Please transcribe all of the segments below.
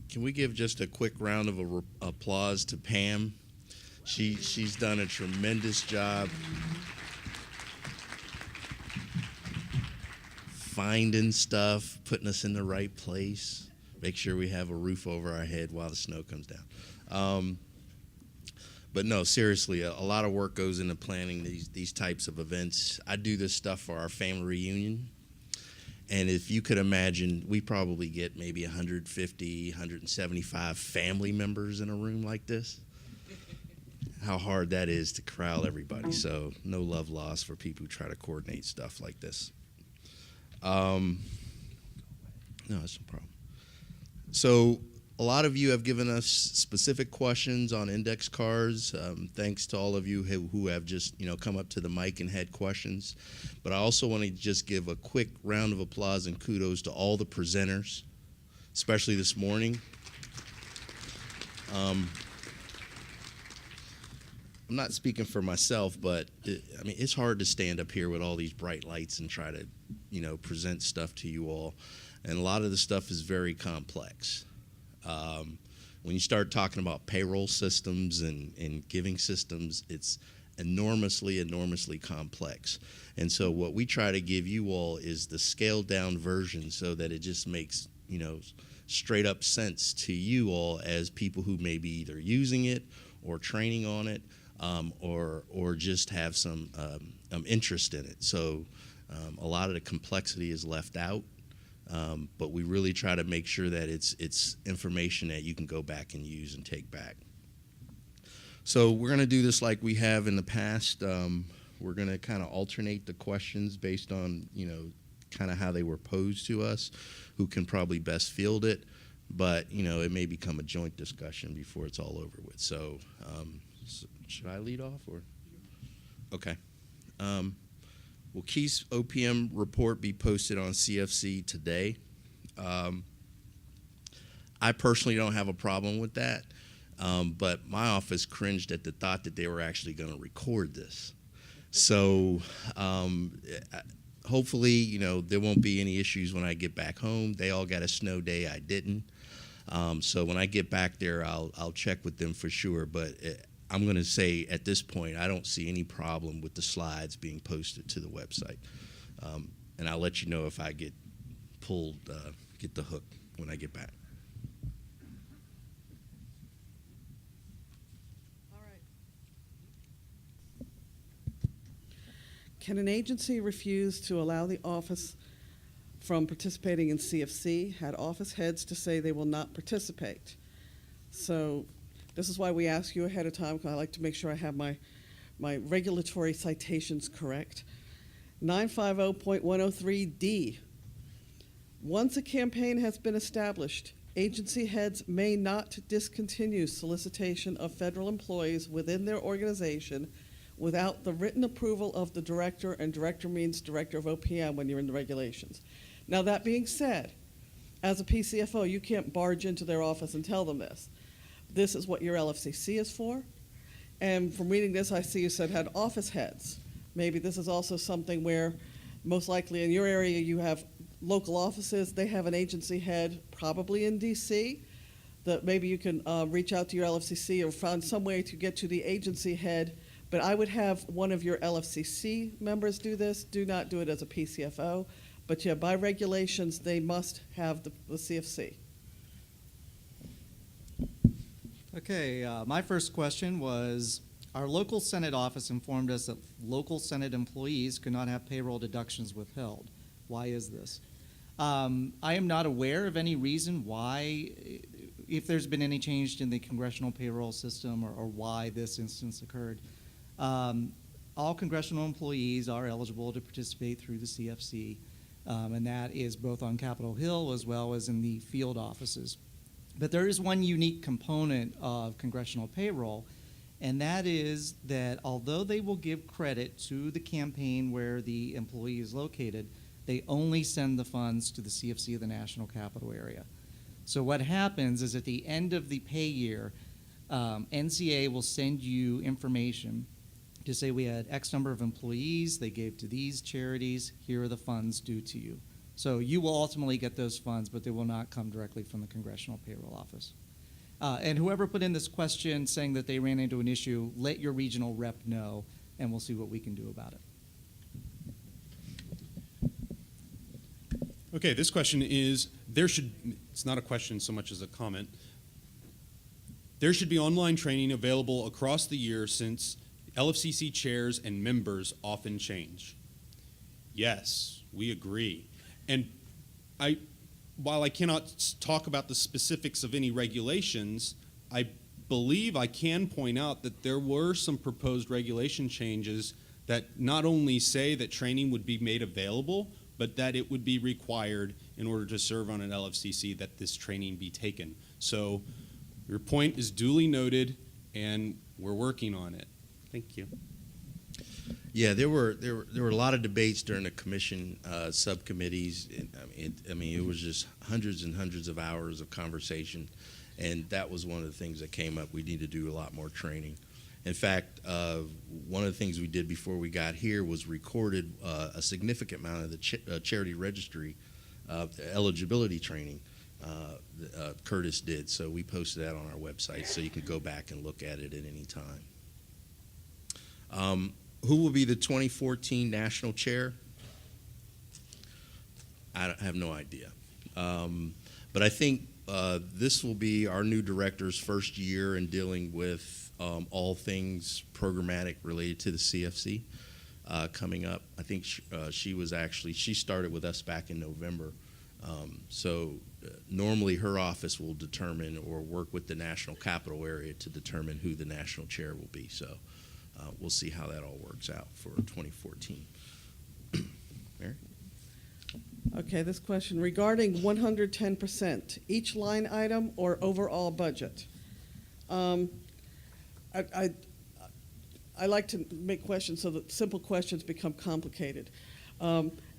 Can we give just a quick round of applause to Pam? She's done a tremendous job finding stuff, putting us in the right place, make sure we have a roof over our head while the snow comes down. But no, seriously, a lot of work goes into planning these types of events. I do this stuff for our family reunion. And if you could imagine, we probably get maybe 150, 175 family members in a room like this. How hard that is to corral everybody. So no love lost for people who try to coordinate stuff like this. No, that's no problem. So a lot of you have given us specific questions on index cards. Thanks to all of you who have just come up to the mic and had questions. But I also want to just give a quick round of applause and kudos to all the presenters, especially this morning. I'm not speaking for myself, but it's hard to stand up here with all these bright lights and try to present stuff to you all. And a lot of the stuff is very complex. When you start talking about payroll systems and giving systems, it's enormously complex. And so what we try to give you all is the scaled down version so that it just makes, straight up sense to you all as people who may be either using it or training on it, or just have some interest in it. So a lot of the complexity is left out. But we really try to make sure that it's information that you can go back and use and take back. So we're going to do this like we have in the past. We're going to kind of alternate the questions based on, kind of how they were posed to us, who can probably best field it. But, it may become a joint discussion before it's all over with. So should I lead off or? Okay. Will Keith's OPM report be posted on CFC today? I personally don't have a problem with that, but my office cringed at the thought that they were actually going to record this. So hopefully, there won't be any issues when I get back home. They all got a snow day. I didn't. So when I get back there, I'll check with them for sure. But I'm going to say at this point, I don't see any problem with the slides being posted to the website. And I'll let you know if I get pulled, get the hook when I get back. All right. Can an agency refuse to allow the office from participating in CFC? Had office heads to say they will not participate. So this is why we ask you ahead of time, because I like to make sure I have my regulatory citations correct. 950.103D. Once a campaign has been established, agency heads may not discontinue solicitation of federal employees within their organization without the written approval of the director, and director means director of OPM when you're in the regulations. Now, that being said, as a PCFO, you can't barge into their office and tell them this. This is what your LFCC is for. And from reading this, I see you said had office heads. Maybe this is also something where most likely in your area you have local offices. They have an agency head probably in DC that maybe you can reach out to your LFCC or find some way to get to the agency head. But I would have one of your LFCC members do this. Do not do it as a PCFO. But yeah, by regulations, they must have the CFC. Okay, my first question was, our local Senate office informed us that local Senate employees could not have payroll deductions withheld. Why is this? I am not aware of any reason why, if there's been any change in the congressional payroll system or why this instance occurred. All congressional employees are eligible to participate through the CFC, and that is both on Capitol Hill as well as in the field offices. But there is one unique component of congressional payroll, and that is that although they will give credit to the campaign where the employee is located, they only send the funds to the CFC of the National Capital Area. So what happens is at the end of the pay year, NCA will send you information to say we had X number of employees, they gave to these charities, here are the funds due to you. So you will ultimately get those funds, but they will not come directly from the Congressional Payroll Office. And whoever put in this question saying that they ran into an issue, let your regional rep know, and we'll see what we can do about it. Okay, this question is, it's not a question so much as a comment. There should be online training available across the year since LFCC chairs and members often change. Yes, we agree. And while I cannot talk about the specifics of any regulations, I believe I can point out that there were some proposed regulation changes that not only say that training would be made available, but that it would be required in order to serve on an LFCC that this training be taken. So your point is duly noted, and we're working on it. Thank you. Yeah, there were a lot of debates during the commission subcommittees. I mean, it was just hundreds and hundreds of hours of conversation, and that was one of the things that came up. We need to do a lot more training. In fact, one of the things we did before we got here was recorded a significant amount of the charity registry eligibility training. Curtis did, so we posted that on our website, so you can go back and look at it at any time. Who will be the 2014 national chair? I have no idea. But I think this will be our new director's first year in dealing with all things programmatic related to the CFC coming up. I think she started with us back in November. So normally her office will determine or work with the national capital area to determine who the national chair will be. So we'll see how that all works out for 2014. Mary? Okay, this question regarding 110%, each line item or overall budget. I like to make questions so that simple questions become complicated.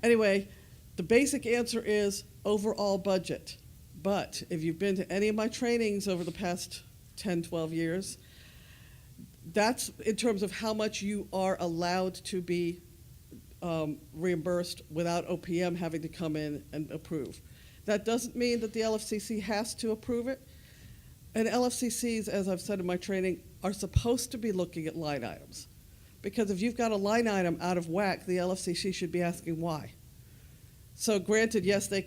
Anyway, the basic answer is overall budget. But if you've been to any of my trainings over the past 10, 12 years, that's in terms of how much you are allowed to be reimbursed without OPM having to come in and approve. That doesn't mean that the LFCC has to approve it. And LFCCs, as I've said in my training, are supposed to be looking at line items. Because if you've got a line item out of whack, the LFCC should be asking why. So granted, yes, they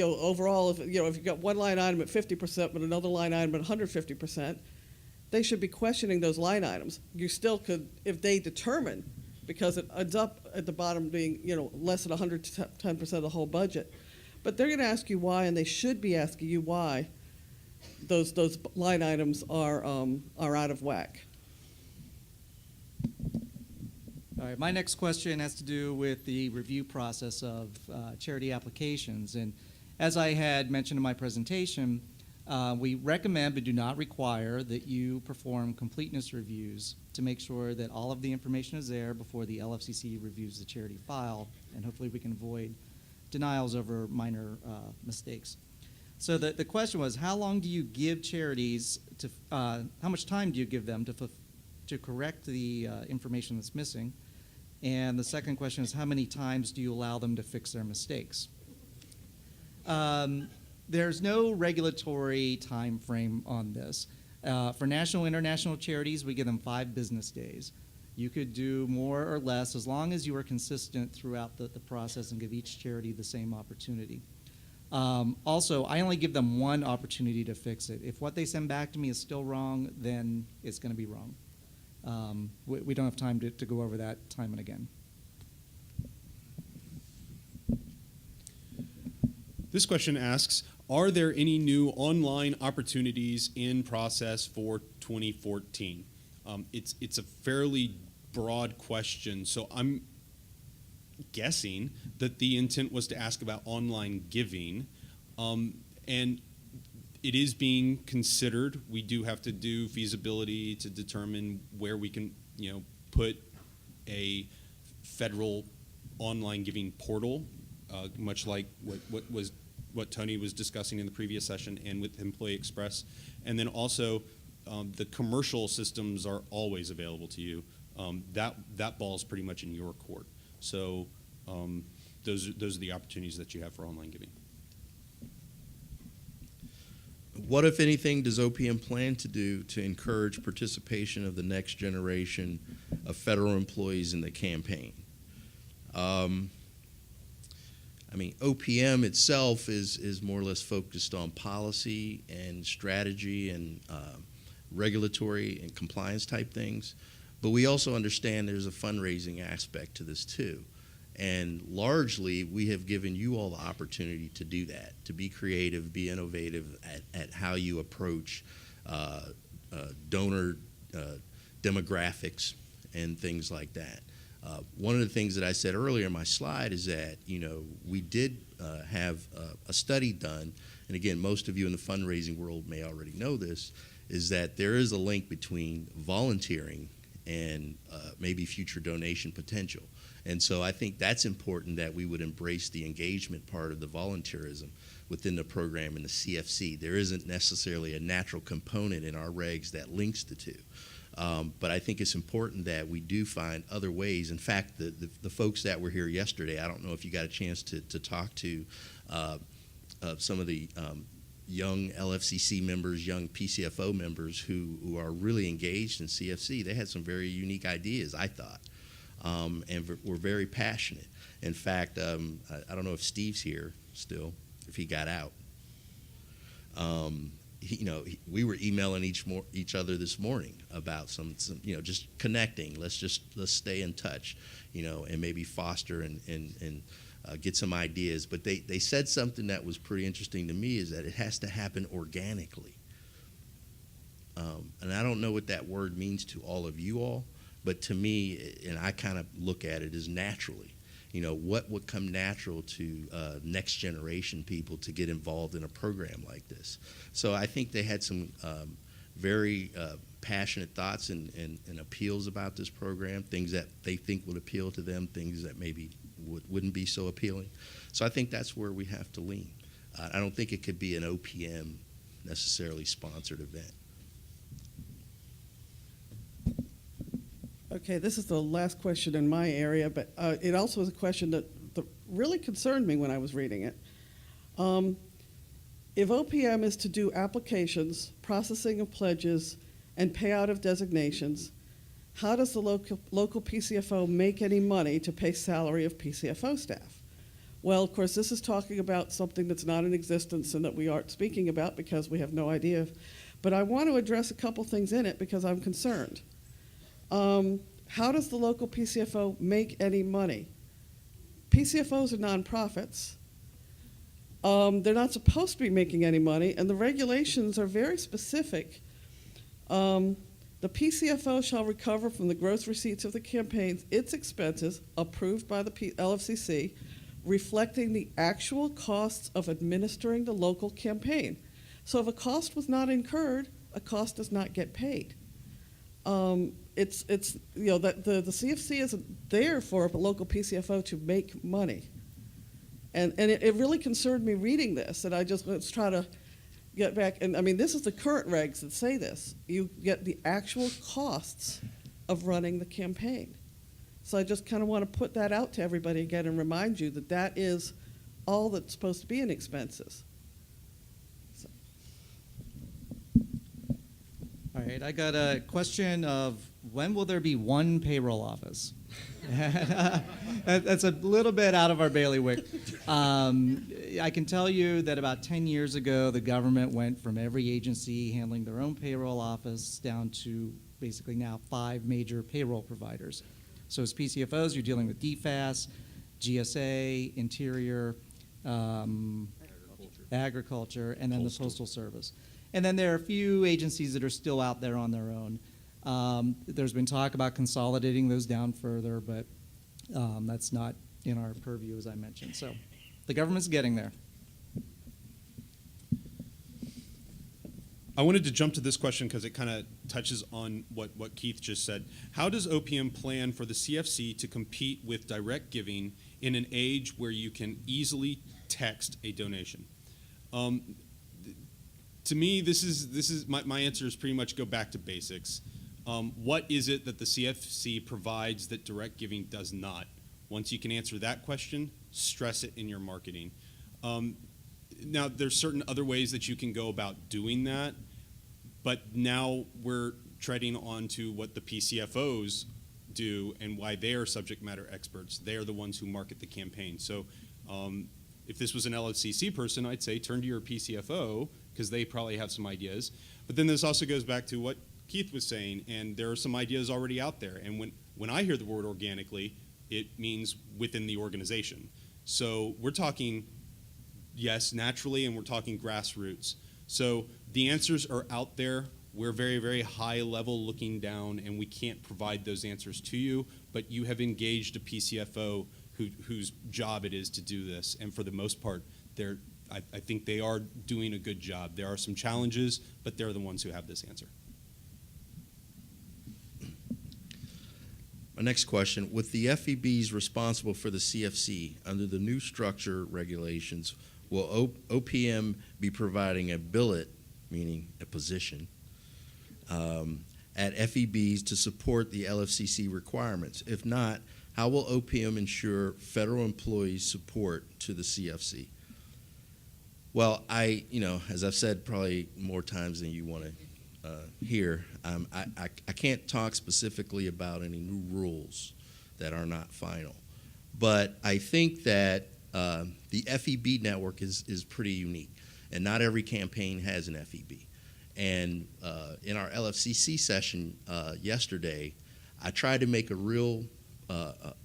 overall, if you've got one line item at 50%, but another line item at 150%, they should be questioning those line items. You still could, if they determine, because it ends up at the bottom being, less than 110% of the whole budget. But they're going to ask you why, and they should be asking you why those line items are out of whack. All right, my next question has to do with the review process of charity applications. And as I had mentioned in my presentation, we recommend but do not require that you perform completeness reviews to make sure that all of the information is there before the LFCC reviews the charity file, and hopefully we can avoid denials over minor mistakes. So the question was, how long do you give charities to, how much time do you give them to correct the information that's missing? And the second question is, how many times do you allow them to fix their mistakes? There's no regulatory time frame on this. For national and international charities, we give them 5 business days. You could do more or less as long as you are consistent throughout the process and give each charity the same opportunity. Also, I only give them one opportunity to fix it. If what they send back to me is still wrong, then it's going to be wrong. We don't have time to go over that time and again. This question asks, are there any new online opportunities in process for 2014? It's a fairly broad question, so I'm guessing that the intent was to ask about online giving, and it is being considered. We do have to do feasibility to determine where we can, put a federal online giving portal, much like what Tony was discussing in the previous session and with Employee Express. And then also the commercial systems are always available to you. That ball is pretty much in your court. So those are the opportunities that you have for online giving. What, if anything, does OPM plan to do to encourage participation of the next generation of federal employees in the campaign? I mean, OPM itself is more or less focused on policy and strategy and regulatory and compliance type things, but we also understand there's a fundraising aspect to this too. And largely, we have given you all the opportunity to do that, to be creative, be innovative at how you approach donor demographics and things like that. One of the things that I said earlier in my slide is that, we did have a study done, and again, most of you in the fundraising world may already know this, is that there is a link between volunteering and maybe future donation potential. And so I think that's important, that we would embrace the engagement part of the volunteerism within the program in the CFC. There isn't necessarily a natural component in our regs that links the two. But I think it's important that we do find other ways. In fact, the folks that were here yesterday, I don't know if you got a chance to talk to some of the young LFCC members, young PCFO members who are really engaged in CFC. They had some very unique ideas, I thought, and were very passionate. In fact, I don't know if Steve's here still, if he got out. We were emailing each other this morning about some just connecting. Let's stay in touch, and maybe foster and get some ideas. But they said something that was pretty interesting to me, is that it has to happen organically. And I don't know what that word means to all of you all, but to me, and I kind of look at it as naturally. What would come natural to next generation people to get involved in a program like this? So I think they had some very passionate thoughts and appeals about this program, things that they think would appeal to them, things that maybe wouldn't be so appealing. So I think that's where we have to lean. I don't think it could be an OPM necessarily sponsored event. Okay, this is the last question in my area, but it also is a question that really concerned me when I was reading it. If OPM is to do applications, processing of pledges, and payout of designations, how does the local PCFO make any money to pay salary of PCFO staff? Well, of course, this is talking about something that's not in existence and that we aren't speaking about because we have no idea. But I want to address a couple things in it because I'm concerned. How does the local PCFO make any money? PCFOs are nonprofits. They're not supposed to be making any money, and the regulations are very specific. The PCFO shall recover from the gross receipts of the campaigns its expenses approved by the LFCC, reflecting the actual costs of administering the local campaign. So if a cost was not incurred, a cost does not get paid. It's that the CFC isn't there for a local PCFO to make money, and it really concerned me reading this, and let's try to get back. And I mean, this is the current regs that say this. You get the actual costs of running the campaign. So I just kind of want to put that out to everybody again and remind you that that is all that's supposed to be in expenses. So. All right, I got a question of when will there be one payroll office? That's a little bit out of our bailiwick. I can tell you that about 10 years ago, the government went from every agency handling their own payroll office down to basically now 5 major payroll providers. So as PCFOs, you're dealing with DFAS, GSA, Interior, Agriculture, and then the Postal Service. And then there are a few agencies that are still out there on their own. There's been talk about consolidating those down further, but that's not in our purview, as I mentioned. So the government's getting there. I wanted to jump to this question because it kind of touches on what Keith just said. How does OPM plan for the CFC to compete with direct giving in an age where you can easily text a donation? To me, this is my answer is pretty much go back to basics. What is it that the CFC provides that direct giving does not? Once you can answer that question, stress it in your marketing. Now, there's certain other ways that you can go about doing that, but now we're treading onto what the PCFOs do and why they are subject matter experts. They are the ones who market the campaign. So if this was an LFCC person, I'd say turn to your PCFO because they probably have some ideas. But then this also goes back to what Keith was saying, and there are some ideas already out there. And when I hear the word organically, it means within the organization. So we're talking, yes, naturally, and we're talking grassroots. So the answers are out there. We're very, very high level looking down, and we can't provide those answers to you, but you have engaged a PCFO whose job it is to do this. And for the most part, I think they are doing a good job. There are some challenges, but they're the ones who have this answer. My next question, with the FEBs responsible for the CFC under the new structure regulations, will OPM be providing a billet, meaning a position, at FEBs to support the LFCC requirements? If not, how will OPM ensure federal employees support to the CFC? Well, as I've said probably more times than you want to hear, I can't talk specifically about any new rules that are not final. But I think that the FEB network is pretty unique, and not every campaign has an FEB. And in our LFCC session yesterday, I tried to make a real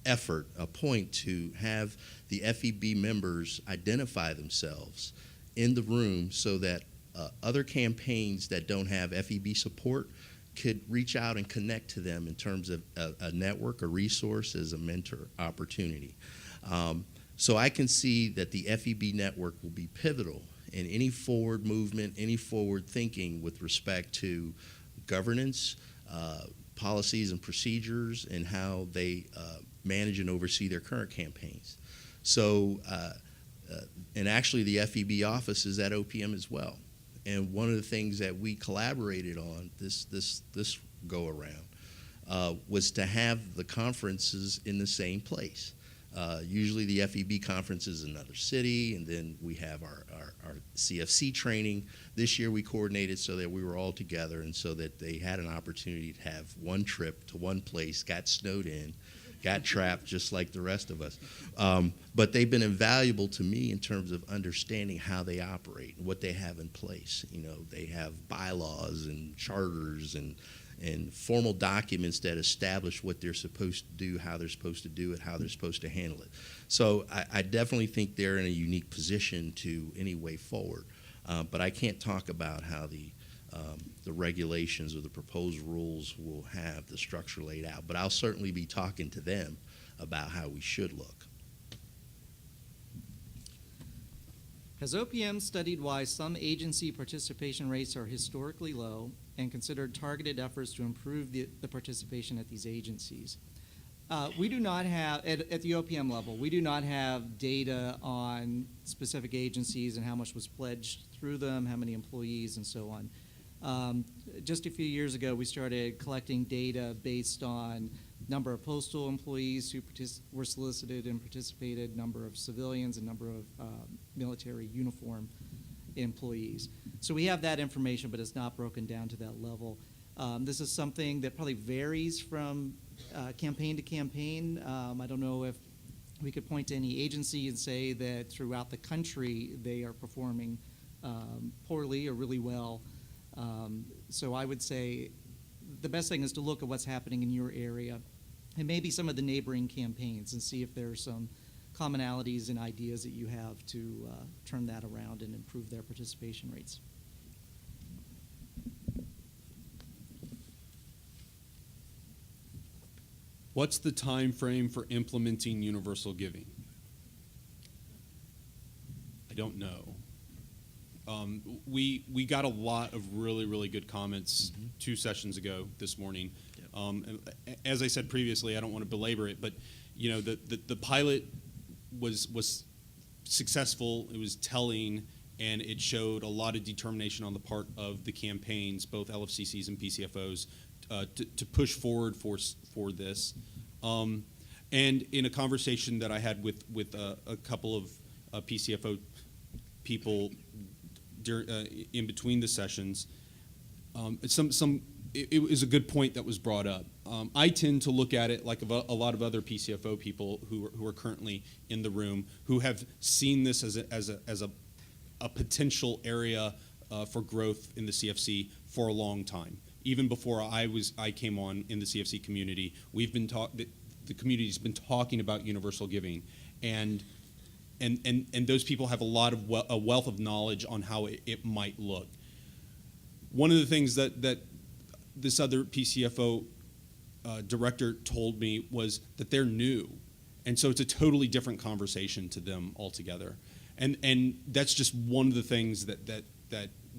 effort, a point to have the FEB members identify themselves in the room so that other campaigns that don't have FEB support could reach out and connect to them in terms of a network, a resource, as a mentor opportunity. So I can see that the FEB network will be pivotal in any forward movement, any forward thinking with respect to governance, policies and procedures, and how they manage and oversee their current campaigns. So, and actually the FEB office is at OPM as well. And one of the things that we collaborated on this go around was to have the conferences in the same place. Usually the FEB conference is in another city, and then we have our CFC training. This year we coordinated so that we were all together and so that they had an opportunity to have one trip to one place, got snowed in, got trapped just like the rest of us. But they've been invaluable to me in terms of understanding how they operate and what they have in place. You know, they have bylaws and charters and formal documents that establish what they're supposed to do, how they're supposed to do it, how they're supposed to handle it. So I definitely think they're in a unique position to any way forward. But I can't talk about how the regulations or the proposed rules will have the structure laid out. But I'll certainly be talking to them about how we should look. Has OPM studied why some agency participation rates are historically low and considered targeted efforts to improve the participation at these agencies? We do not have, at the OPM level, we do not have data on specific agencies and how much was pledged through them, how many employees, and so on. Just a few years ago, we started collecting data based on number of postal employees who were solicited and participated, number of civilians, and number of military uniform employees. So we have that information, but it's not broken down to that level. This is something that probably varies from campaign to campaign. I don't know if we could point to any agency and say that throughout the country they are performing poorly or really well. So I would say the best thing is to look at what's happening in your area and maybe some of the neighboring campaigns and see if there are some commonalities and ideas that you have to turn that around and improve their participation rates. What's the time frame for implementing universal giving? I don't know. We got a lot of really, really good comments 2 sessions ago this morning. Yep. As I said previously, I don't want to belabor it, but you know the pilot was successful. It was telling, and it showed a lot of determination on the part of the campaigns, both LFCCs and PCFOs, to push forward for this. And And in a conversation that I had with a couple of PCFO people in between the sessions, it was a good point that was brought up. I tend to look at it like a lot of other PCFO people who are currently in the room, who have seen this as a potential area for growth in the CFC for a long time. Even before I came on in the CFC community, the community's been talking about universal giving, and those people have a wealth of knowledge on how it might look. One of the things that this other PCFO director told me was that they're new, and so it's a totally different conversation to them altogether. And that's just one of the things that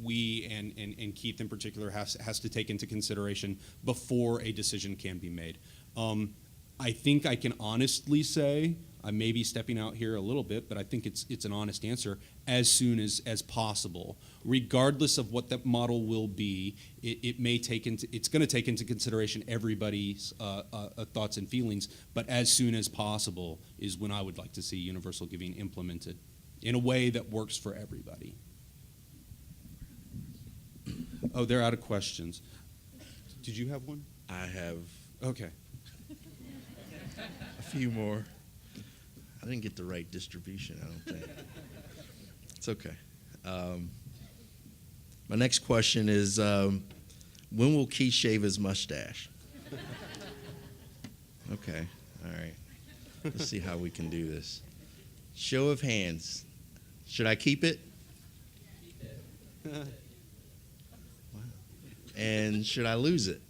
we and Keith in particular has to take into consideration before a decision can be made. I think I can honestly say, I may be stepping out here a little bit, but I think it's an honest answer, as soon as possible. Regardless of what that model will be, it's going to take into consideration everybody's thoughts and feelings, but as soon as possible is when I would like to see universal giving implemented in a way that works for everybody. Oh, they're out of questions. Did you have one? I have Okay. a few more. I didn't get the right distribution, I don't think. It's okay. My next question is, when will Keith shave his mustache? Okay, all right. Let's see how we can do this. Show of hands. Should I keep it? Keep it. Wow. And should I lose it?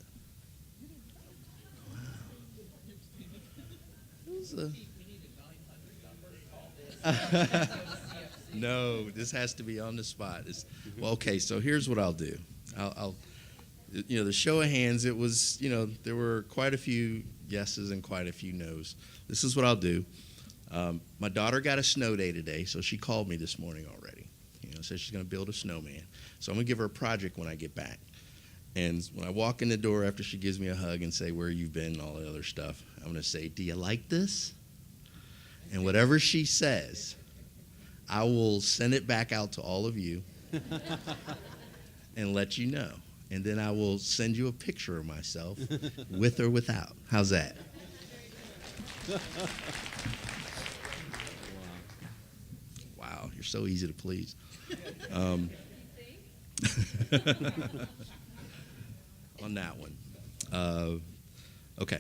Wow. It was a... No, this has to be on the spot. Well, okay, so here's what I'll do. I'll the show of hands, it was, there were quite a few yeses and quite a few nos. This is what I'll do. My daughter got a snow day today, so she called me this morning already. Said she's going to build a snowman. So I'm going to give her a project when I get back. And when I walk in the door after she gives me a hug and say where you've been and all the other stuff, I'm going to say, do you like this? And whatever she says, I will send it back out to all of you and let you know. And then I will send you a picture of myself with or without. How's that? Wow, you're so easy to please. On that one. Okay,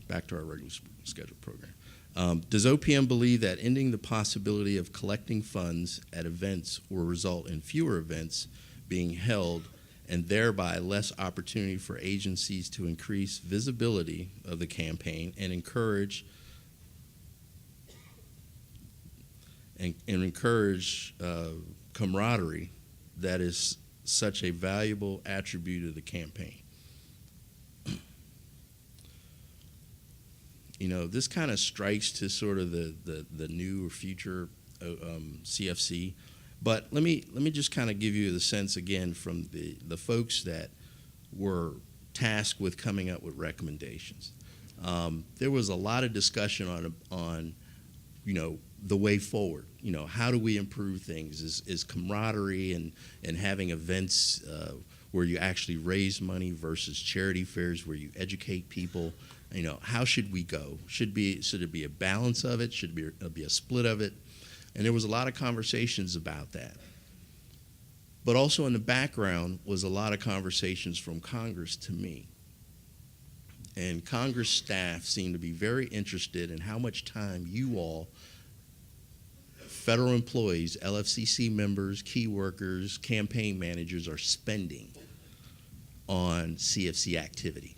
back to our regular scheduled program. Does OPM believe that ending the possibility of collecting funds at events will result in fewer events being held and thereby less opportunity for agencies to increase visibility of the campaign and encourage camaraderie that is such a valuable attribute of the campaign? This kind of strikes to sort of the new or future CFC, but let me just kind of give you the sense again from the folks that were tasked with coming up with recommendations. There was a lot of discussion on the way forward. How do we improve things? Is camaraderie and having events where you actually raise money versus charity fairs where you educate people? How should we go? Should it be a balance of it? Should it be a split of it? And there was a lot of conversations about that. But also in the background was a lot of conversations from Congress to me. And Congress staff seemed to be very interested in how much time you all, federal employees, LFCC members, key workers, campaign managers, are spending on CFC activity.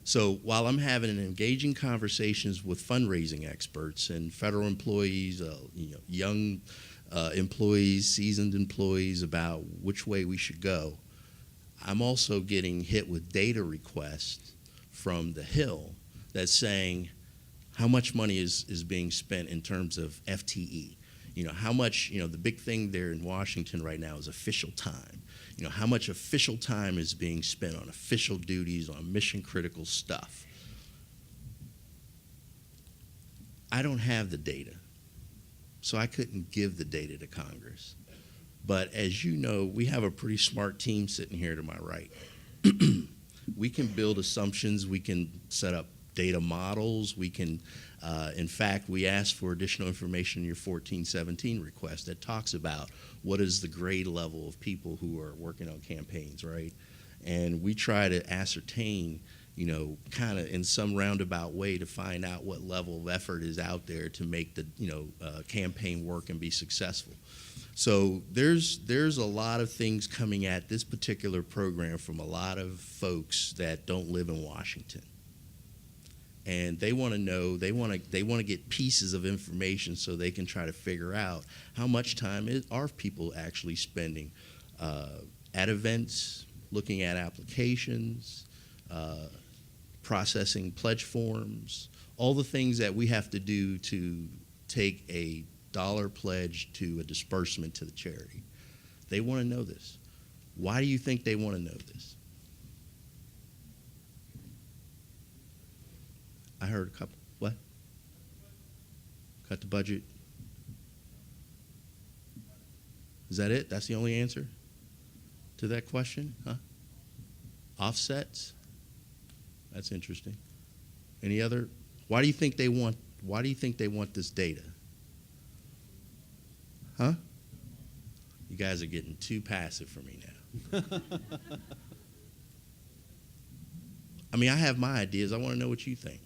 So while I'm having engaging conversations with fundraising experts and federal employees, young employees, seasoned employees about which way we should go, I'm also getting hit with data requests from the Hill that's saying how much money is being spent in terms of FTE. How much, the big thing there in Washington right now is official time. How much official time is being spent on official duties, on mission critical stuff. I don't have the data, so I couldn't give the data to Congress. But as you know, we have a pretty smart team sitting here to my right. We can build assumptions. We can set up data models. We can, in fact, we asked for additional information in your 1417 request that talks about what is the grade level of people who are working on campaigns, right? And we try to ascertain, you know, kind of in some roundabout way to find out what level of effort is out there to make the, campaign work and be successful. So there's a lot of things coming at this particular program from a lot of folks that don't live in Washington. And they want to know, they want to get pieces of information so they can try to figure out how much time are people actually spending at events, looking at applications, processing pledge forms, all the things that we have to do to take a dollar pledge to a disbursement to the charity. They want to know this. Why do you think they want to know this? I heard a couple. What? Cut the budget. Is that it? That's the only answer to that question? Huh? Offsets? That's interesting. Any other? Why do you think they want this data? Huh? You guys are getting too passive for me now. I mean, I have my ideas. I want to know what you think.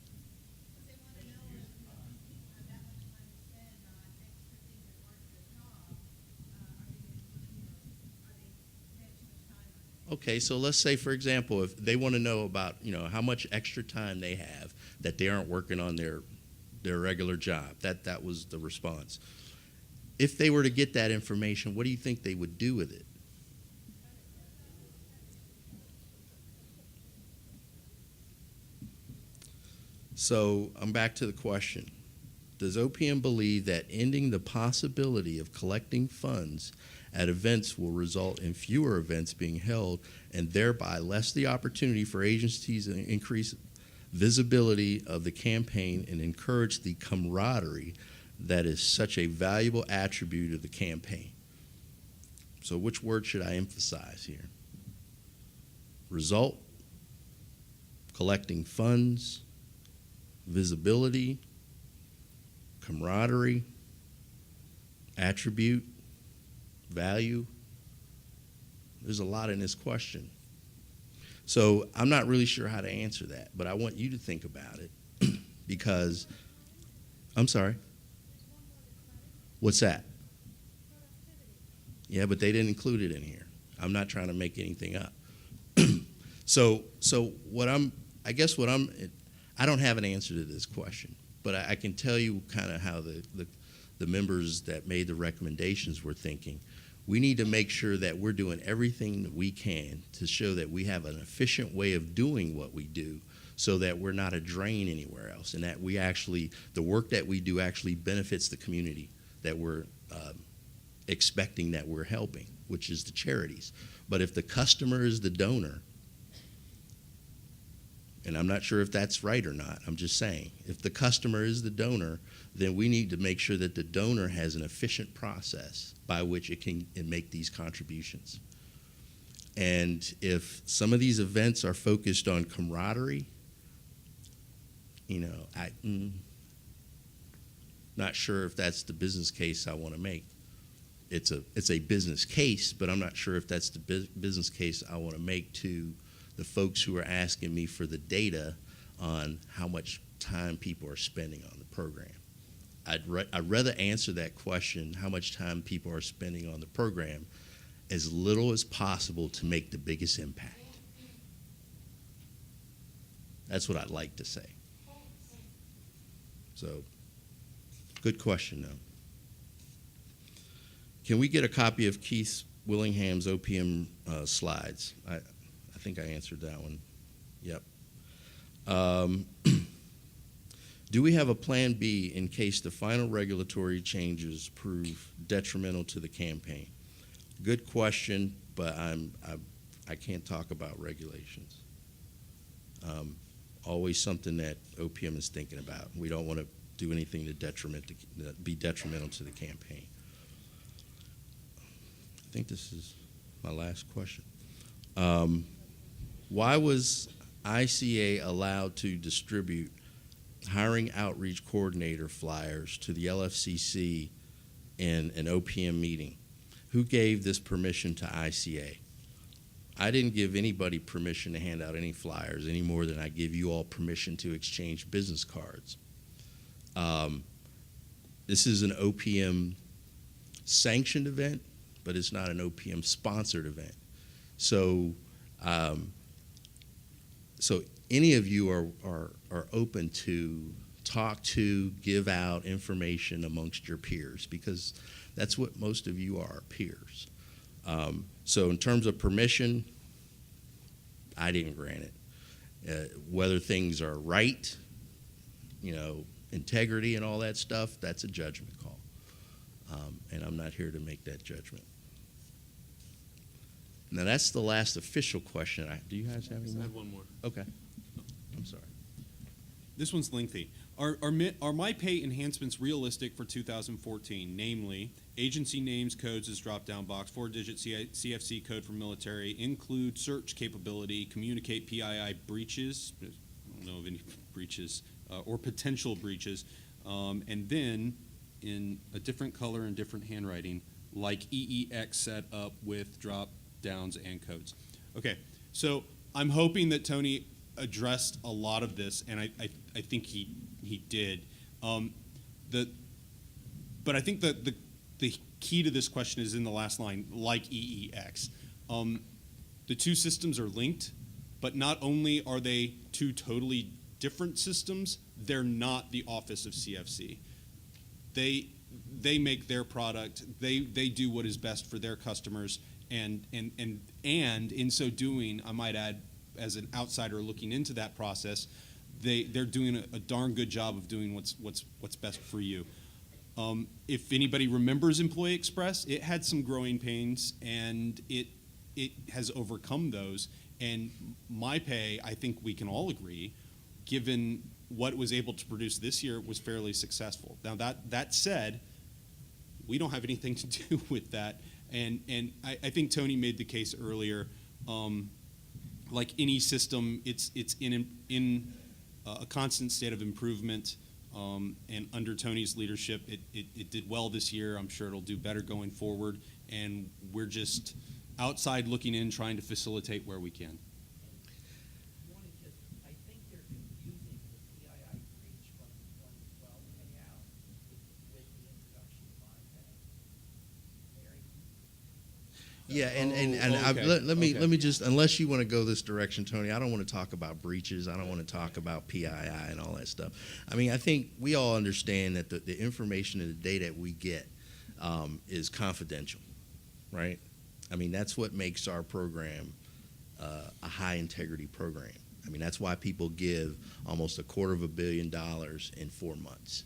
Okay, so let's say, for example, if they want to know about, how much extra time they have that they aren't working on their regular job. That was the response. If they were to get that information, what do you think they would do with it? So I'm back to the question. Does OPM believe that ending the possibility of collecting funds at events will result in fewer events being held and thereby less the opportunity for agencies to increase visibility of the campaign and encourage the camaraderie that is such a valuable attribute of the campaign? So which word should I emphasize here? Result, collecting funds, visibility, camaraderie, attribute, value. There's a lot in this question. So I'm not really sure how to answer that, but I want you to think about it because, I'm sorry. What's that? Yeah, but they didn't include it in here. I'm not trying to make anything up. So I don't have an answer to this question, but I can tell you kind of how the members that made the recommendations were thinking. We need to make sure that we're doing everything that we can to show that we have an efficient way of doing what we do so that we're not a drain anywhere else and that the work that we do actually benefits the community that we're expecting that we're helping, which is the charities. But if the customer is the donor, and I'm not sure if that's right or not, I'm just saying, if the customer is the donor, then we need to make sure that the donor has an efficient process by which it can make these contributions. And if some of these events are focused on camaraderie, I'm not sure if that's the business case I want to make. It's a business case, but I'm not sure if that's the business case I want to make to the folks who are asking me for the data on how much time people are spending on the program. I'd rather answer that question, how much time people are spending on the program, as little as possible to make the biggest impact. That's what I'd like to say. So, good question, though. Can we get a copy of Keith Willingham's OPM slides? I think I answered that one. Yep. Do we have a plan B in case the final regulatory changes prove detrimental to the campaign? Good question, but I can't talk about regulations. Always something that OPM is thinking about. We don't want to do anything to be detrimental to the campaign. I think this is my last question. Why was ICA allowed to distribute hiring outreach coordinator flyers to the LFCC in an OPM meeting? Who gave this permission to ICA? I didn't give anybody permission to hand out any flyers any more than I give you all permission to exchange business cards. This is an OPM sanctioned event, but it's not an OPM sponsored event. So, so any of you are open to talk to, give out information amongst your peers, because that's what most of you are, peers. So in terms of permission, I didn't grant it. Whether things are right, integrity and all that stuff, that's a judgment call. And I'm not here to make that judgment. Now, that's the last official question. Do you guys have any I more? have one more. Okay. I'm sorry. This one's lengthy. Are my pay enhancements realistic for 2014? Namely, agency names, codes as drop-down box, 4-digit CFC code for military, include search capability, communicate PII breaches, I don't know of any breaches, or potential breaches, and then in a different color and different handwriting, like EEX set up with drop-downs and codes. Okay, so I'm hoping that Tony addressed a lot of this, and I think he did. But I think that the key to this question is in the last line, like EEX. The two systems are linked, but not only are they two totally different systems, they're not the office of CFC. They make their product, they do what is best for their customers, and in so doing, I might add, as an outsider looking into that process, they're doing a darn good job of doing what's best for you. If anybody remembers Employee Express, it had some growing pains, and it has overcome those. And my pay, I think we can all agree, given what it was able to produce this year, was fairly successful. Now that said, we don't have anything to do with that, and I think Tony made the case earlier. Like any system, it's in a constant state of improvement, and under Tony's leadership, it did well this year. I'm sure it'll do better going forward, and we're just outside looking in, trying to facilitate where we can. I think they're confusing the PII breach from 2012 payout with the introduction of iPad. Larry? Yeah, and okay, let me okay. just, unless you want to go this direction, Tony, I don't want to talk about breaches. I don't want to talk about PII and all that stuff. I mean, I think we all understand that the information and the data we get is confidential, right? I mean, that's what makes our program a high integrity program. I mean, that's why people give almost $250 million in 4 months.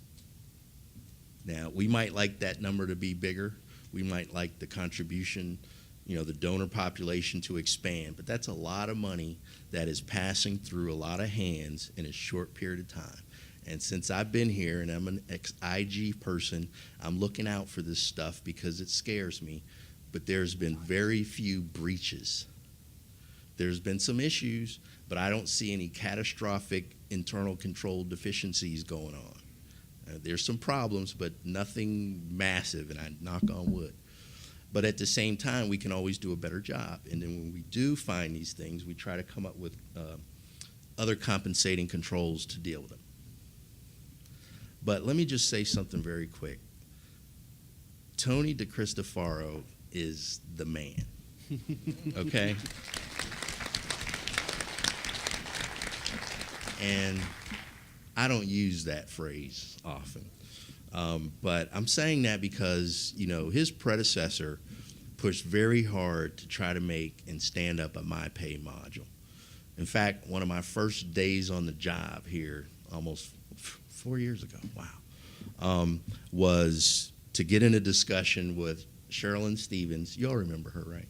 Now, we might like that number to be bigger. We might like the contribution, the donor population to expand, but that's a lot of money that is passing through a lot of hands in a short period of time. And since I've been here and I'm an ex-IG person, I'm looking out for this stuff because it scares me, but there's been very few breaches. There's been some issues, but I don't see any catastrophic internal control deficiencies going on. There's some problems, but nothing massive, and I knock on wood. But at the same time, we can always do a better job. And then when we do find these things, we try to come up with other compensating controls to deal with them. But let me just say something very quick. Tony DeCristofaro is the man, okay? And I don't use that phrase often. But I'm saying that because, his predecessor pushed very hard to try to make and stand up a MyPay module. In fact, one of my first days on the job here, almost 4 years ago, wow, was to get in a discussion with Sherilyn Stevens. You all remember her, right?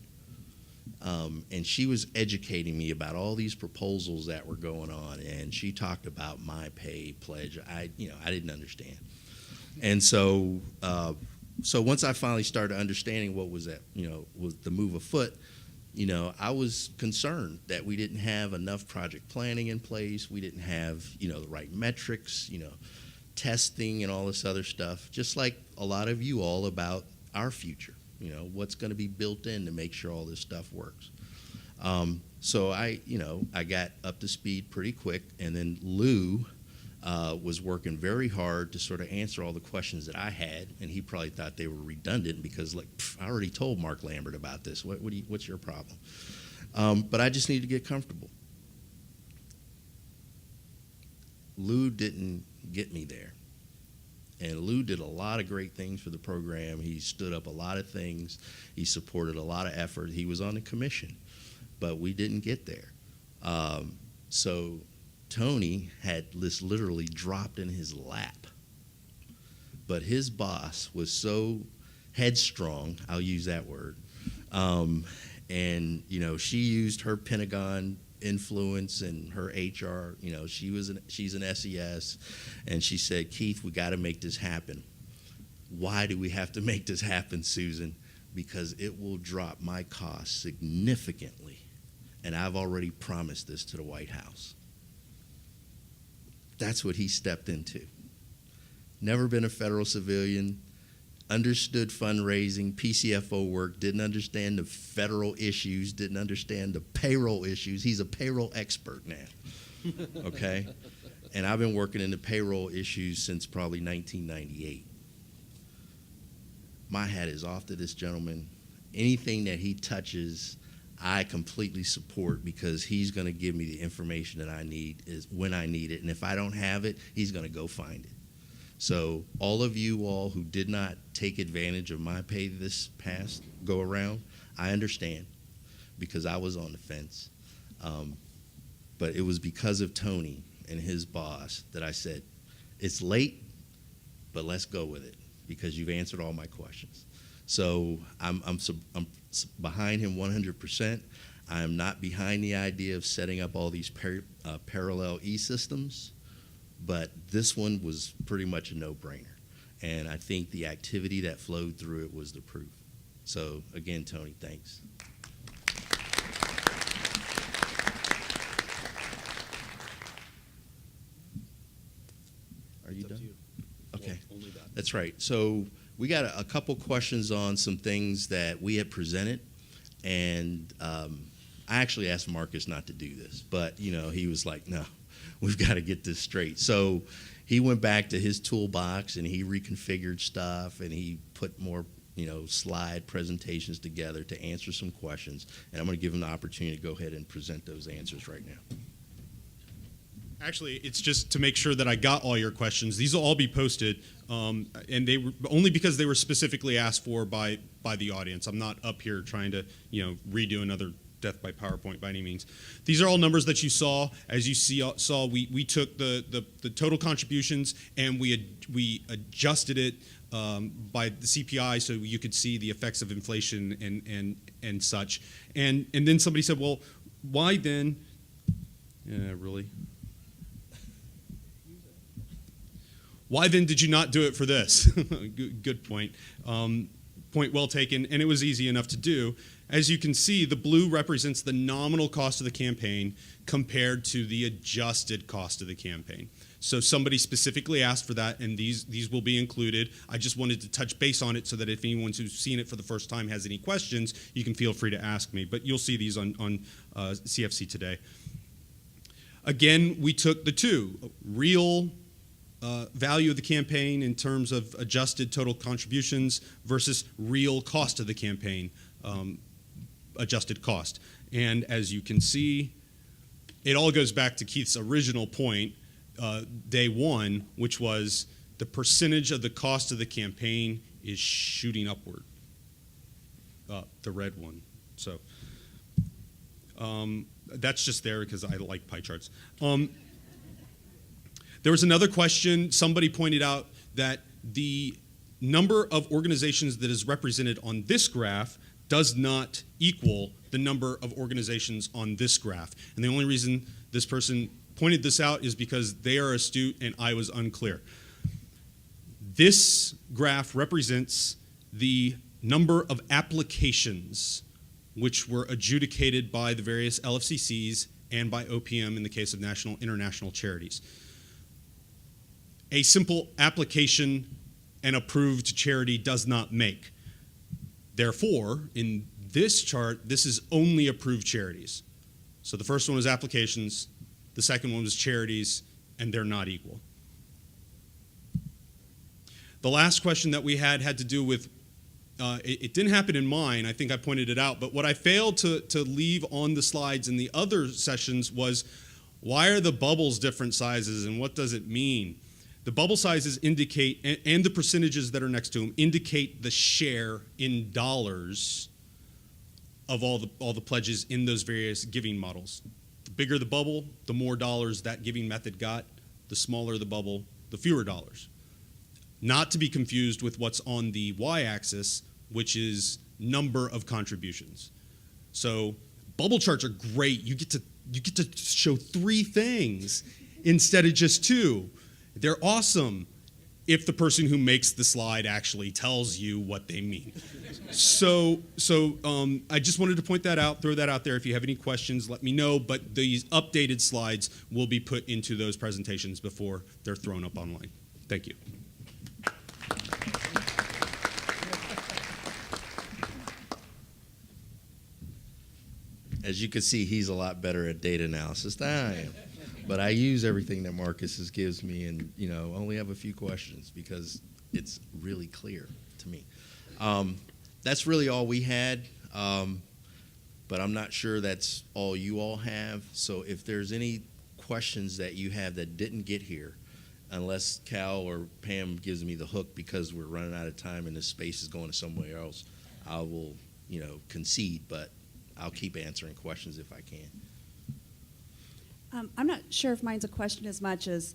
And she was educating me about all these proposals that were going on, and she talked about my pay pledge. I didn't understand, and so once I finally started understanding what was was the move afoot, I was concerned that we didn't have enough project planning in place. We didn't have the right metrics, testing and all this other stuff. Just like a lot of you all about our future. What's going to be built in to make sure all this stuff works. So I got up to speed pretty quick, and then Lou was working very hard to sort of answer all the questions that I had, and he probably thought they were redundant because, I already told Mark Lambert about this. What's your problem? But I just need to get comfortable. Lou didn't get me there. And Lou did a lot of great things for the program. He stood up a lot of things. He supported a lot of effort. He was on the commission, but we didn't get there. So Tony had this literally dropped in his lap. But his boss was so headstrong, I'll use that word, and she used her Pentagon influence and her HR. She's an SES, and she said, "Keith, we got to make this happen." Why do we have to make this happen, Susan? Because it will drop my costs significantly, and I've already promised this to the White House. That's what he stepped into. Never been a federal civilian, understood fundraising, PCFO work, didn't understand the federal issues, didn't understand the payroll issues. He's a payroll expert now, okay? And I've been working in the payroll issues since probably 1998. My hat is off to this gentleman. Anything that he touches, I completely support, because he's going to give me the information that I need is when I need it. And if I don't have it, he's going to go find it. So all of you all who did not take advantage of my pay this past go around, I understand, because I was on the fence. But it was because of Tony and his boss that I said, it's late, but let's go with it, because you've answered all my questions. So I'm behind him 100%. I am not behind the idea of setting up all these parallel e-systems. But this one was pretty much a no-brainer. And I think the activity that flowed through it was the proof. So, again, Tony, thanks. Are you done? Okay. Only that. That's right. So we got a couple questions on some things that we had presented. And I actually asked Marcus not to do this. But, he was like, no. We've got to get this straight. So he went back to his toolbox and he reconfigured stuff and he put more, slide presentations together to answer some questions. And I'm going to give him the opportunity to go ahead and present those answers right now. Actually, it's just to make sure that I got all your questions. These will all be posted, and they were only because they were specifically asked for by the audience. I'm not up here trying to, redo another death by PowerPoint by any means. These are all numbers that you saw. As you saw, we took the total contributions and we adjusted it by the CPI so you could see the effects of inflation and such. And then somebody said, well, why then? Yeah, really? Why then did you not do it for this? Good point. Point well taken, and it was easy enough to do. As you can see, the blue represents the nominal cost of the campaign compared to the adjusted cost of the campaign. So somebody specifically asked for that, and these will be included. I just wanted to touch base on it so that if anyone who's seen it for the first time has any questions, you can feel free to ask me. But you'll see these on CFC today. Again, we took the two, real value of the campaign in terms of adjusted total contributions versus real cost of the campaign, adjusted cost. And as you can see, it all goes back to Keith's original point, day one, which was the percentage of the cost of the campaign is shooting upward, the red one. So that's just there because I like pie charts. There was another question. Somebody pointed out that the number of organizations that is represented on this graph does not equal the number of organizations on this graph. And the only reason this person pointed this out is because they are astute and I was unclear. This graph represents the number of applications which were adjudicated by the various LFCCs and by OPM in the case of national international charities. A simple application and approved charity does not make. Therefore, in this chart, this is only approved charities. So the first one was applications, the second one was charities, and they're not equal. The last question that we had to do with, it didn't happen in mine, I think I pointed it out, but what I failed to leave on the slides in the other sessions was, why are the bubbles different sizes and what does it mean? The bubble sizes indicate, and the percentages that are next to them, indicate the share in dollars of all the pledges in those various giving models. The bigger the bubble, the more dollars that giving method got. The smaller the bubble, the fewer dollars. Not to be confused with what's on the y-axis, which is number of contributions. So bubble charts are great. You get to show 3 things instead of just 2. They're awesome if the person who makes the slide actually tells you what they mean. So I just wanted to point that out, throw that out there. If you have any questions, let me know. But these updated slides will be put into those presentations before they're thrown up online. Thank you. As you can see, he's a lot better at data analysis than I am. But I use everything that Marcus gives me and, only have a few questions because it's really clear to me. That's really all we had, but I'm not sure that's all you all have. So if there's any questions that you have that didn't get here, unless Cal or Pam gives me the hook because we're running out of time and this space is going to somewhere else, I will, concede, but I'll keep answering questions if I can. I'm not sure if mine's a question as much as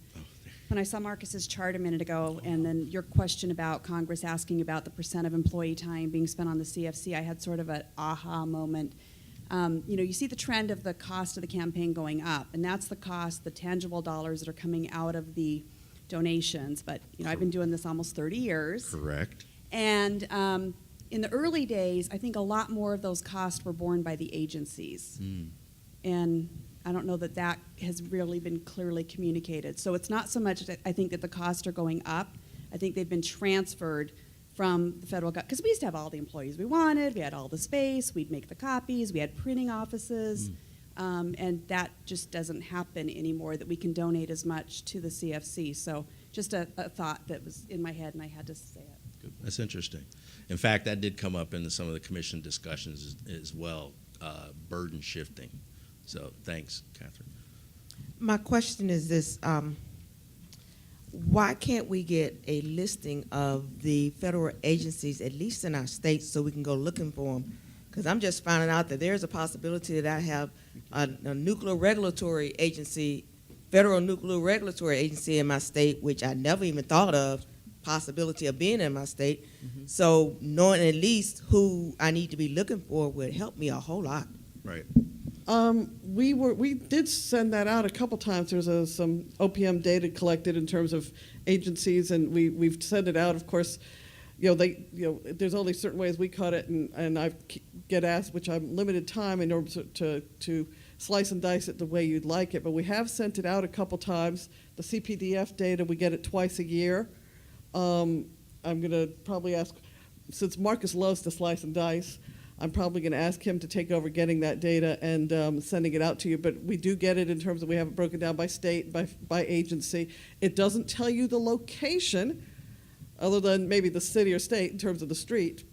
when I saw Marcus's chart a minute ago, and then your question about Congress asking about the percent of employee time being spent on the CFC, I had sort of an aha moment. You see the trend of the cost of the campaign going up, and that's the cost, the tangible dollars that are coming out of the donations. But I've been doing this almost 30 years. Correct. And in the early days, I think a lot more of those costs were borne by the agencies. And I don't know that that has really been clearly communicated. So it's not so much that I think that the costs are going up. I think they've been transferred from the federal government, because we used to have all the employees we wanted, we had all the space, we'd make the copies, we had printing offices, and that just doesn't happen anymore, that we can donate as much to the CFC. So just a thought that was in my head, and I had to say it. Good. That's interesting. In fact, that did come up in some of the commission discussions as well, burden shifting. So thanks, Catherine. My question is this, why can't we get a listing of the federal agencies, at least in our states, so we can go looking for them? Because I'm just finding out that there's a possibility that I have a nuclear regulatory agency, federal nuclear regulatory agency in my state, which I never even thought of, possibility of being in my state. So knowing at least who I need to be looking for would help me a whole lot. Right. We did send that out a couple times. There's some OPM data collected in terms of agencies, and we've sent it out. Of course, there's only certain ways we cut it, and I get asked, which I'm limited time in order to slice and dice it the way you'd like it. But we have sent it out a couple times. The CPDF data, we get it twice a year. I'm going to probably ask, since Marcus loves to slice and dice, I'm probably going to ask him to take over getting that data and sending it out to you. But we do get it in terms of we have it broken down by state, by agency. It doesn't tell you the location, other than maybe the city or state in terms of the street.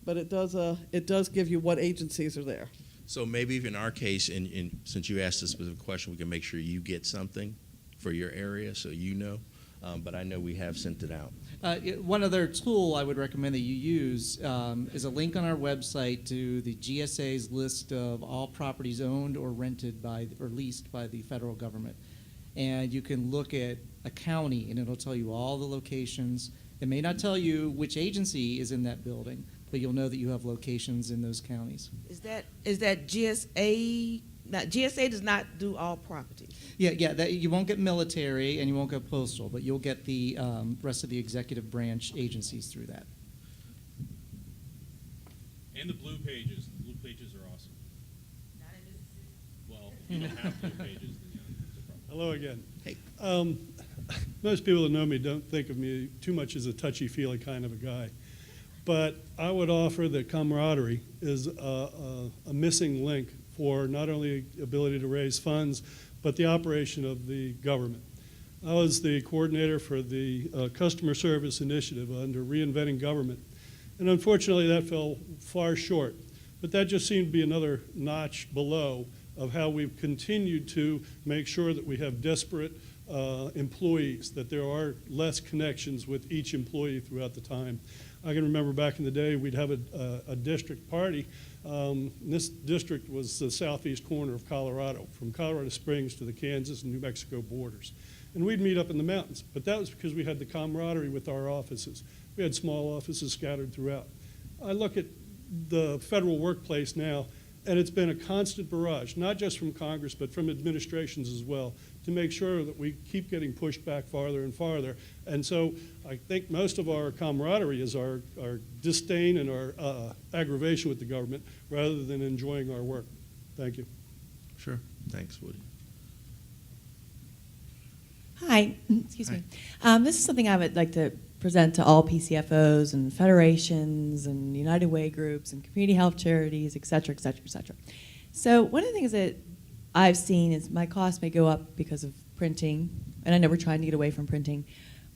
But it does give you what agencies are there. So maybe if in our case, since you asked a specific question, we can make sure you get something for your area so you know. But I know we have sent it out. One other tool I would recommend that you use is a link on our website to the GSA's list of all properties owned or rented by or leased by the federal government. And you can look at a county, and it'll tell you all the locations. It may not tell you which agency is in that building, but you'll know that you have locations in those counties. Is that GSA? Not, GSA does not do all properties. Yeah, that, you won't get military and you won't get postal, but you'll get the rest of the executive branch agencies through that. And the blue pages. The blue pages are awesome. Well, if you don't have blue pages, then yeah, it's a problem. Hello again. Hey. Most people that know me don't think of me too much as a touchy-feely kind of a guy. But I would offer that camaraderie is a missing link for not only ability to raise funds, but the operation of the government. I was the coordinator for the customer service initiative under Reinventing Government. And unfortunately, that fell far short. But that just seemed to be another notch below of how we've continued to make sure that we have disparate employees, that there are less connections with each employee throughout the time. I can remember back in the day, we'd have a district party. This district was the southeast corner of Colorado, from Colorado Springs to the Kansas and New Mexico borders. And we'd meet up in the mountains, but that was because we had the camaraderie with our offices. We had small offices scattered throughout. I look at the federal workplace now, and it's been a constant barrage, not just from Congress, but from administrations as well, to make sure that we keep getting pushed back farther and farther. And so I think most of our camaraderie is our disdain and our aggravation with the government rather than enjoying our work. Thank you. Sure. Thanks, Woody. Hi, excuse me. This is something I would like to present to all PCFOs and federations and United Way groups and community health charities, et cetera, et cetera, et cetera. So one of the things that I've seen is my costs may go up because of printing, and I know we're trying to get away from printing.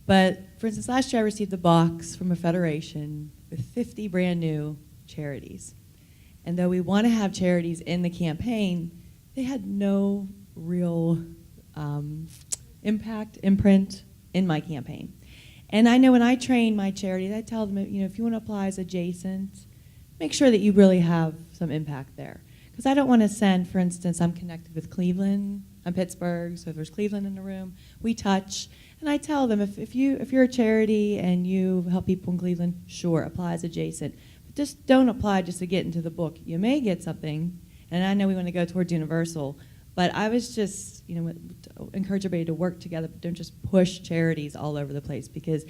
But for instance, last year I received a box from a federation with 50 brand new charities. And though we want to have charities in the campaign, they had no real impact, imprint in my campaign. And I know when I train my charities, I tell them, you know, if you want to apply as adjacent, make sure that you really have some impact there. Because I don't want to send, for instance, I'm connected with Cleveland, I'm Pittsburgh, so if there's Cleveland in the room, we touch. And I tell them, if you're a charity and you help people in Cleveland, sure, apply as adjacent. But just don't apply just to get into the book. You may get something, and I know we want to go towards universal, but I was just, you know, encourage everybody to work together, but don't just push charities all over the place, because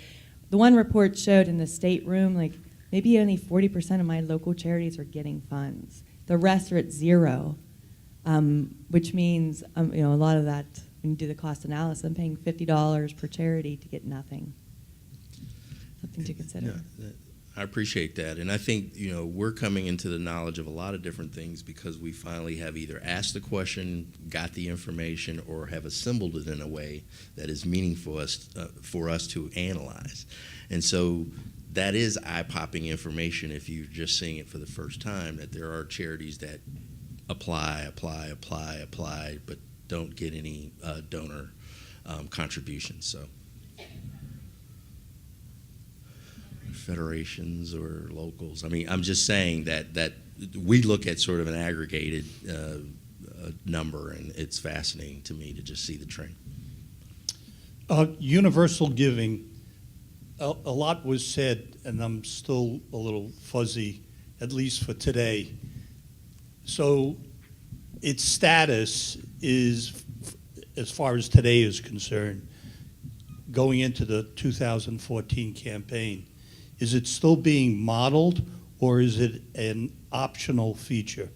the one report showed in the state room, like maybe only 40% of my local charities are getting funds. The rest are at zero, which means, you know, a lot of that, when you do the cost analysis, I'm paying $50 per charity to get nothing. Something to consider. Yeah, I appreciate that. And I think, you know, we're coming into the knowledge of a lot of different things because we finally have either asked the question, got the information, or have assembled it in a way that is meaningful for us to analyze. And so that is eye-popping information if you're just seeing it for the first time, that there are charities that apply, but don't get any donor contributions. So federations or locals. I mean, I'm just saying that we look at sort of an aggregated number, and it's fascinating to me to just see the trend. Universal giving, a lot was said, and I'm still a little fuzzy, at least for today. So its status is, as far as today is concerned, going into the 2014 campaign, is it still being modeled, or is it an optional feature?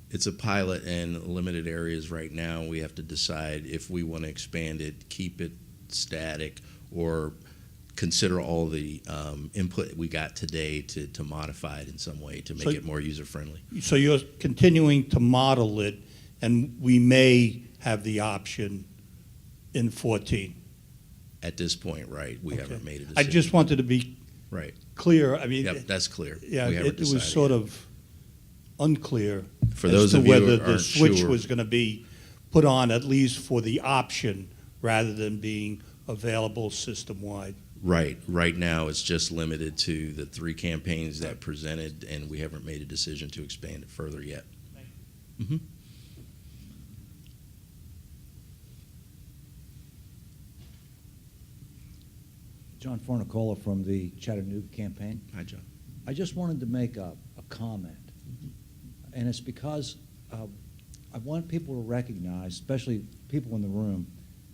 It's a pilot in limited areas right now. We have to decide if we want to expand it, keep it static, or consider all the input we got today to modify it in some way to make it more user-friendly. So you're continuing to model it, and we may have the option in 14. At this point, right, we haven't made a decision. I just wanted to be right. clear. I mean, Yep, that's clear. yeah, We haven't it was decided sort yet. of unclear For as those to of you who whether the aren't switch sure. was going to be put on at least for the option rather than being available system-wide. Right. Right now, it's just limited to the 3 campaigns that presented, and we haven't made a decision to expand it further yet. Mm-hmm. John Fornicola from the Chattanooga campaign. Hi, John. I just wanted to make a comment, and it's because I want people to recognize, especially people in the room,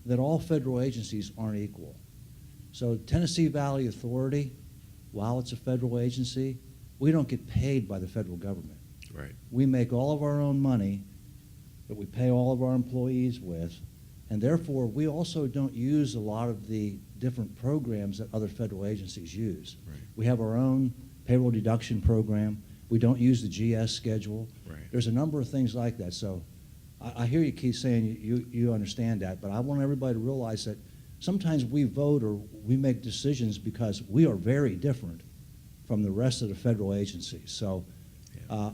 that all federal agencies aren't equal. So Tennessee Valley Authority, while it's a federal agency, we don't get paid by the federal government. Right. We make all of our own money that we pay all of our employees with, and therefore we also don't use a lot of the different programs that other federal agencies use. Right. We have our own payroll deduction program. We don't use the GS schedule. Right. There's a number of things like that. So I hear you, Keith, saying you understand that, but I want everybody to realize that sometimes we vote or we make decisions because we are very different from the rest of the federal agencies. So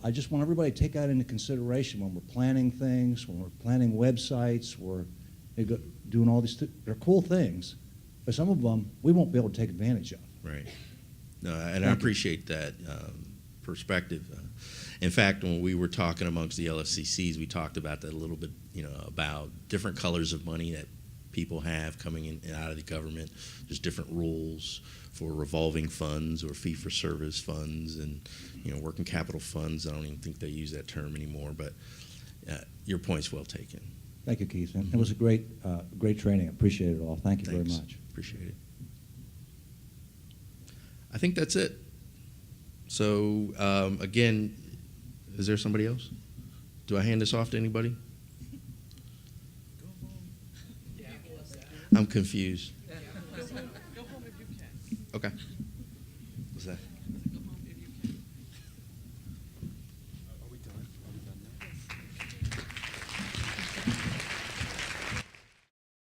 I just want everybody to take that into consideration when we're planning things, when we're planning websites, we're doing all these, they're cool things, but some of them we won't be able to take advantage of. Right. No, and I appreciate that perspective. In fact, when we were talking amongst the LFCCs, we talked about that a little bit, about different colors of money that people have coming in and out of the government. There's different rules for revolving funds or fee-for-service funds and, working capital funds. I don't even think they use that term anymore, but your point's well taken. Thank you, Keith. It was a great training. I appreciate it all. Thank you Thanks. very much. Appreciate it. I think that's it. So, again, is there somebody else? Do I hand this off to anybody? I'm confused. Go home if you can. Okay.